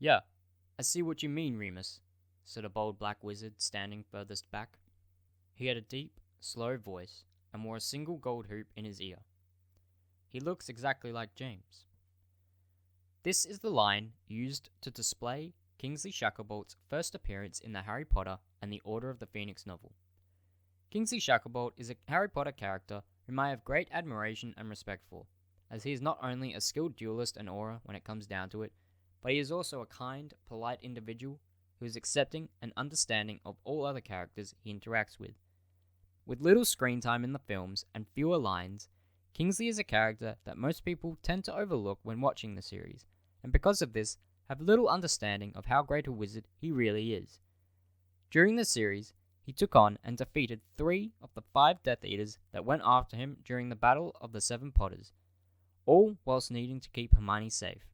"Yeah, I see what you mean, Remus," said a bold black wizard standing furthest back. He had a deep, slow voice and wore a single gold hoop in his ear. "He looks exactly like James." This is the line used to display Kingsley Shacklebolt first appearance in the Harry Potter and the Order of the Phoenix novel. Kingsley Shacklebolt is a Harry Potter character whom I have great admiration and respect for, as he is not only a skilled duelist and aura when it comes down to it, but he is also a kind, polite individual who is accepting and understanding of all other characters he interacts with. With little screen time in the films and fewer lines, Kingsley is a character that most people tend to overlook when watching the series, and because of this, have little understanding of how great a wizard he really is. During the series, he took on and defeated 3 of the 5 Death Eaters that went after him during the Battle of the Seven Potters, all whilst needing to keep Hermione safe.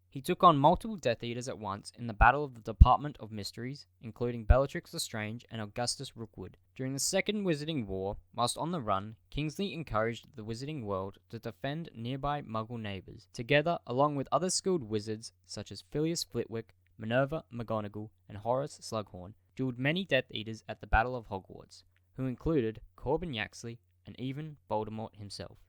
He took on multiple Death Eaters at once in the Battle of the Department of Mysteries, including Bellatrix Lestrange and Augustus Rookwood. During the Second Wizarding War, whilst on the run, Kingsley encouraged the Wizarding world to defend nearby Muggle neighbours, together along with other skilled wizards such as Phileas Flitwick, Minerva McGonagall, and Horace Slughorn, duelled many Death Eaters at the Battle of Hogwarts, who included Corbin Yaxley and even Voldemort himself.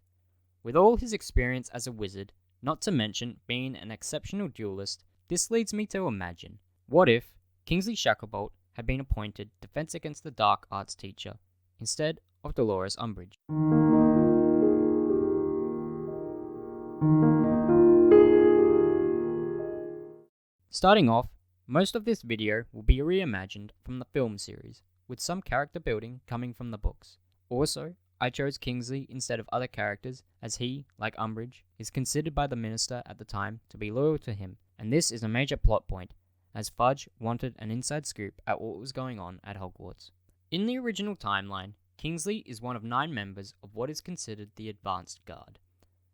With all his experience as a wizard, not to mention being an exceptional duelist, this leads me to imagine, what if Kingsley Shacklebolt had been appointed Defense Against the Dark Arts teacher instead of Dolores Umbridge? Starting off, most of this video will be reimagined from the film series, with some character building coming from the books. Also, I chose Kingsley instead of other characters, as he, like Umbridge, is considered by the Minister at the time to be loyal to him, and this is a major plot point, as Fudge wanted an inside scoop at what was going on at Hogwarts. In the original timeline, Kingsley is one of 9 members of what is considered the Advanced Guard,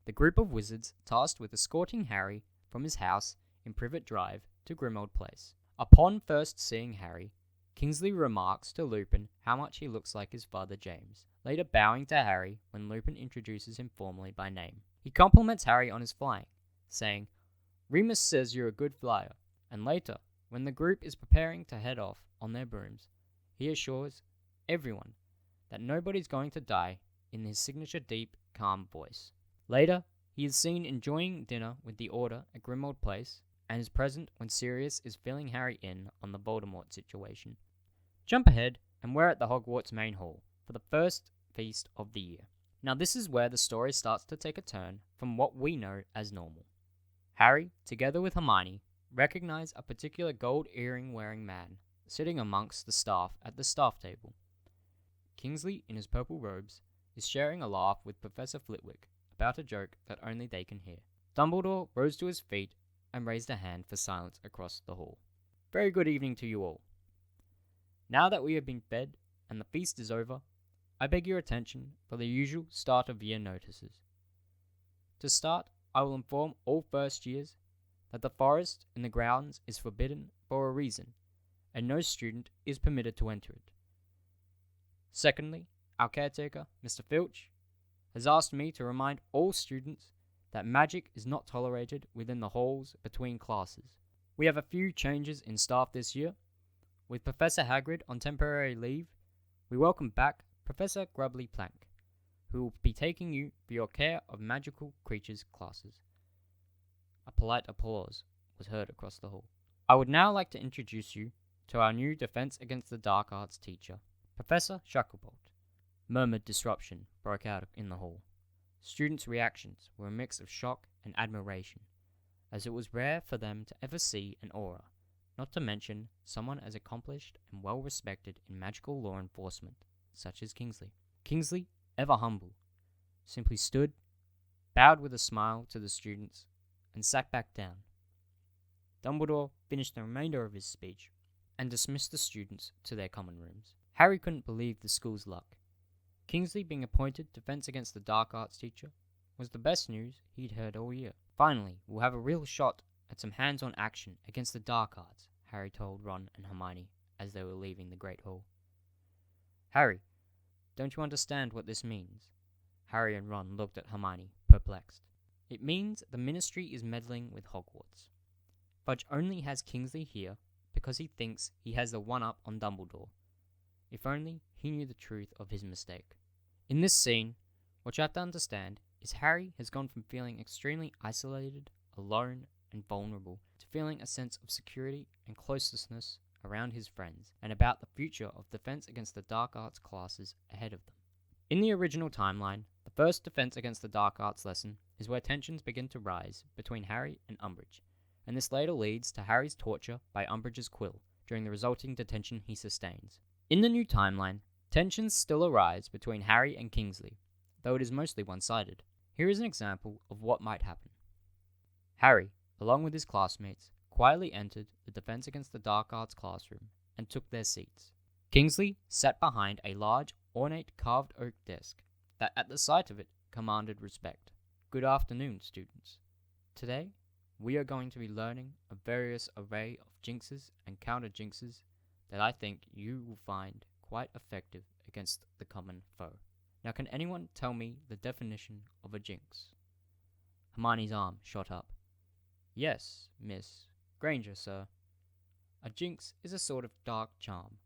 the group of wizards tasked with escorting Harry from his house in Privet Drive to Grimmauld Place. Upon first seeing Harry, Kingsley remarks to Lupin how much he looks like his father James, later bowing to Harry when Lupin introduces him formally by name. He compliments Harry on his flying, saying, "Remus says you're a good flyer," and later, when the group is preparing to head off on their brooms, he assures everyone that nobody's going to die in his signature deep, calm voice. Later, he is seen enjoying dinner with the Order at Grimmauld Place, and is present when Sirius is filling Harry in on the Voldemort situation. Jump ahead, and we're at the Hogwarts main hall for the first feast of the year. Now this is where the story starts to take a turn from what we know as normal. Harry, together with Hermione, recognize a particular gold earring-wearing man sitting amongst the staff at the staff table. Kingsley, in his purple robes, is sharing a laugh with Professor Flitwick about a joke that only they can hear. Dumbledore rose to his feet and raised a hand for silence across the hall. Very good evening to you all. Now that we have been fed and the feast is over, I beg your attention for the usual start of year notices. To start, I will inform all first years that the forest in the grounds is forbidden for a reason, and no student is permitted to enter it. Secondly, our caretaker, Mr. Filch, has asked me to remind all students that magic is not tolerated within the halls between classes. We have a few changes in staff this year. With Professor Hagrid on temporary leave, we welcome back Professor Grubbly Plank, who will be taking you for your care of magical creatures classes. A polite applause was heard across the hall. I would now like to introduce you to our new Defense Against the Dark Arts teacher, Professor Shacklebolt. Murmured disruption broke out in the hall. Students' reactions were a mix of shock and admiration, as it was rare for them to ever see an aura, not to mention someone as accomplished and well-respected in magical law enforcement, such as Kingsley. Kingsley, ever humble, simply stood, bowed with a smile to the students, and sat back down. Dumbledore finished the remainder of his speech and dismissed the students to their common rooms. Harry couldn't believe the school's luck. Kingsley being appointed Defense Against the Dark Arts teacher was the best news he'd heard all year. Finally, we'll have a real shot at some hands-on action against the dark arts, Harry told Ron and Hermione as they were leaving the Great Hall. Harry, don't you understand what this means? Harry and Ron looked at Hermione, perplexed. It means the Ministry is meddling with Hogwarts. Fudge only has Kingsley here because he thinks he has the one-up on Dumbledore. If only he knew the truth of his mistake. In this scene, what you have to understand is Harry has gone from feeling extremely isolated, alone, and vulnerable to feeling a sense of security and closeness around his friends and about the future of Defense Against the Dark Arts classes ahead of them. In the original timeline, the first Defense Against the Dark Arts lesson is where tensions begin to rise between Harry and Umbridge, and this later leads to Harry's torture by Umbridge's quill during the resulting detention he sustains. In the new timeline, tensions still arise between Harry and Kingsley, though it is mostly one-sided. Here is an example of what might happen. Harry, along with his classmates, quietly entered the Defense Against the Dark Arts classroom and took their seats. Kingsley sat behind a large, ornate carved oak desk that, at the sight of it, commanded respect. Good afternoon, students. Today, we are going to be learning a various array of jinxes and counter-jinxes that I think you will find quite effective against the common foe. Now, can anyone tell me the definition of a jinx? Hermione's arm shot up. Yes, Miss Granger, sir. A jinx is a sort of dark charm,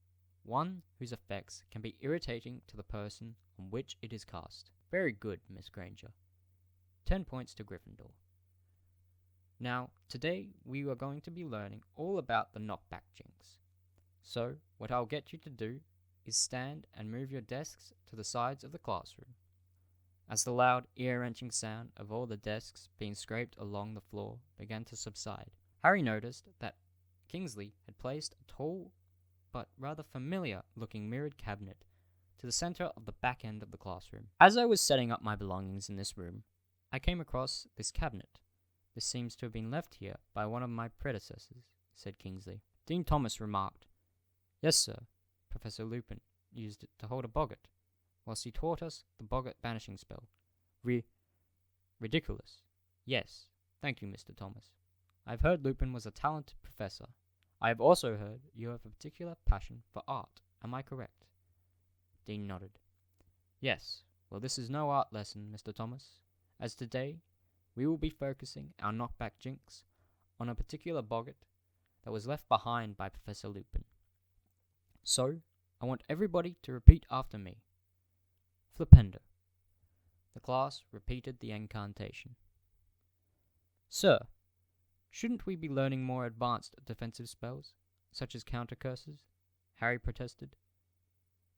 one whose effects can be irritating to the person on which it is cast. Very good, Miss Granger. 10 points to Gryffindor. Now, today we are going to be learning all about the knockback jinx. So, what I'll get you to do is stand and move your desks to the sides of the classroom. As the loud, ear-wrenching sound of all the desks being scraped along the floor began to subside, Harry noticed that Kingsley had placed a tall but rather familiar-looking mirrored cabinet to the center of the back end of the classroom. As I was setting up my belongings in this room, I came across this cabinet. This seems to have been left here by one of my predecessors, said Kingsley. Dean Thomas remarked, Yes, sir. Professor Lupin used it to hold a boggart, whilst he taught us the boggart banishing spell. Ridiculous. Yes, thank you, Mr. Thomas. I have heard Lupin was a talented professor. I have also heard you have a particular passion for art. Am I correct? Dean nodded. Yes, well, this is no art lesson, Mr. Thomas, as today we will be focusing our knockback jinx on a particular boggart that was left behind by Professor Lupin. So, I want everybody to repeat after me. Flipendo. The class repeated the incantation. Sir, shouldn't we be learning more advanced defensive spells, such as counter curses? Harry protested.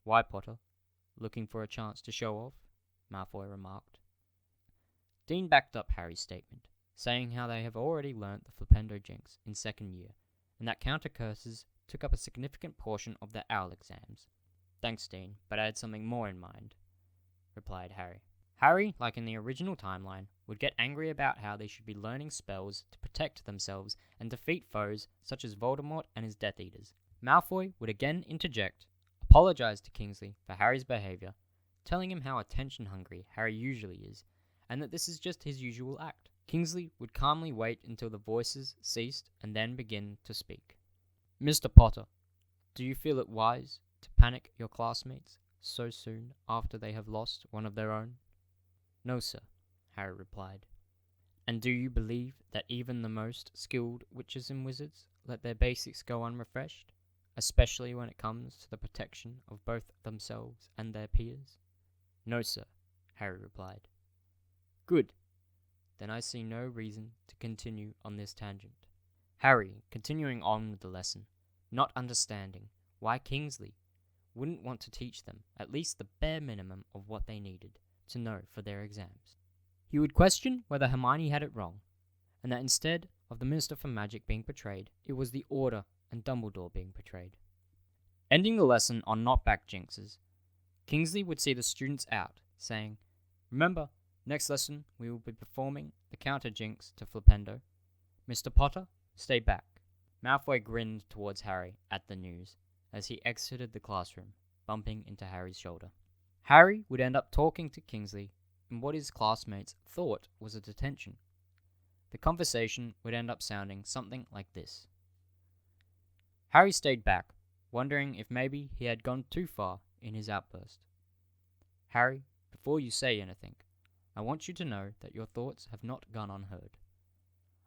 Why, Potter? Looking for a chance to show off? Malfoy remarked. Dean backed up Harry's statement, saying how they have already learnt the Flipendo jinx in second year, and that counter curses took up a significant portion of their OWL exams. Thanks, Dean, but I had something more in mind, replied Harry. Harry, like in the original timeline, would get angry about how they should be learning spells to protect themselves and defeat foes such as Voldemort and his Death Eaters. Malfoy would again interject, apologize to Kingsley for Harry's behavior, telling him how attention-hungry Harry usually is, and that this is just his usual act. Kingsley would calmly wait until the voices ceased and then begin to speak. Mr. Potter, do you feel it wise to panic your classmates so soon after they have lost one of their own? No, sir, Harry replied. And do you believe that even the most skilled witches and wizards let their basics go unrefreshed, especially when it comes to the protection of both themselves and their peers? No, sir, Harry replied. Good. Then I see no reason to continue on this tangent. Harry, continuing on with the lesson, not understanding why Kingsley wouldn't want to teach them at least the bare minimum of what they needed to know for their exams. He would question whether Hermione had it wrong, and that instead of the Minister for Magic being portrayed, it was the Order and Dumbledore being portrayed. Ending the lesson on knockback jinxes, Kingsley would see the students out, saying, Remember, next lesson we will be performing the counter jinx to Flipendo. Mr. Potter, stay back. Malfoy grinned towards Harry at the news as he exited the classroom, bumping into Harry's shoulder. Harry would end up talking to Kingsley in what his classmates thought was a detention. The conversation would end up sounding something like this. Harry stayed back, wondering if maybe he had gone too far in his outburst. Harry, before you say anything, I want you to know that your thoughts have not gone unheard.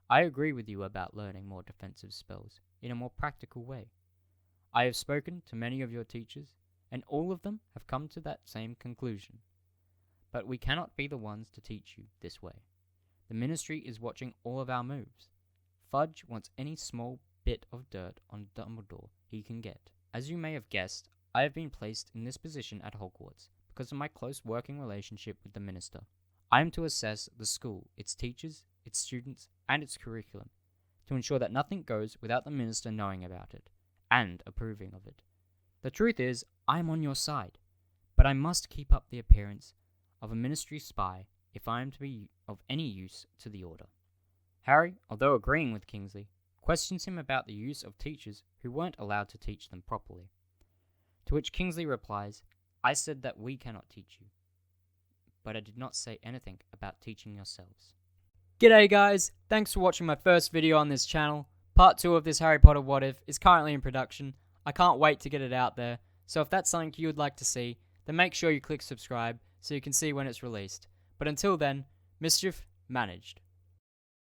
I agree with you about learning more defensive spells in a more practical way. I have spoken to many of your teachers, and all of them have come to that same conclusion. But we cannot be the ones to teach you this way. The Ministry is watching all of our moves. Fudge wants any small bit of dirt on Dumbledore he can get. As you may have guessed, I have been placed in this position at Hogwarts because of my close working relationship with the Minister. I am to assess the school, its teachers, its students, and its curriculum, to ensure that nothing goes without the Minister knowing about it, and approving of it. The truth is, I am on your side, but I must keep up the appearance of a Ministry spy if I am to be of any use to the Order. Harry, although agreeing with Kingsley, questions him about the use of teachers who weren't allowed to teach them properly. To which Kingsley replies, I said that we cannot teach you, but I did not say anything about teaching yourselves. G'day guys, thanks for watching my first video on this channel. Part 2 of this Harry Potter What If is currently in production. I can't wait to get it out there, so if that's something you would like to see, then make sure you click subscribe so you can see when it's released. But until then, mischief managed.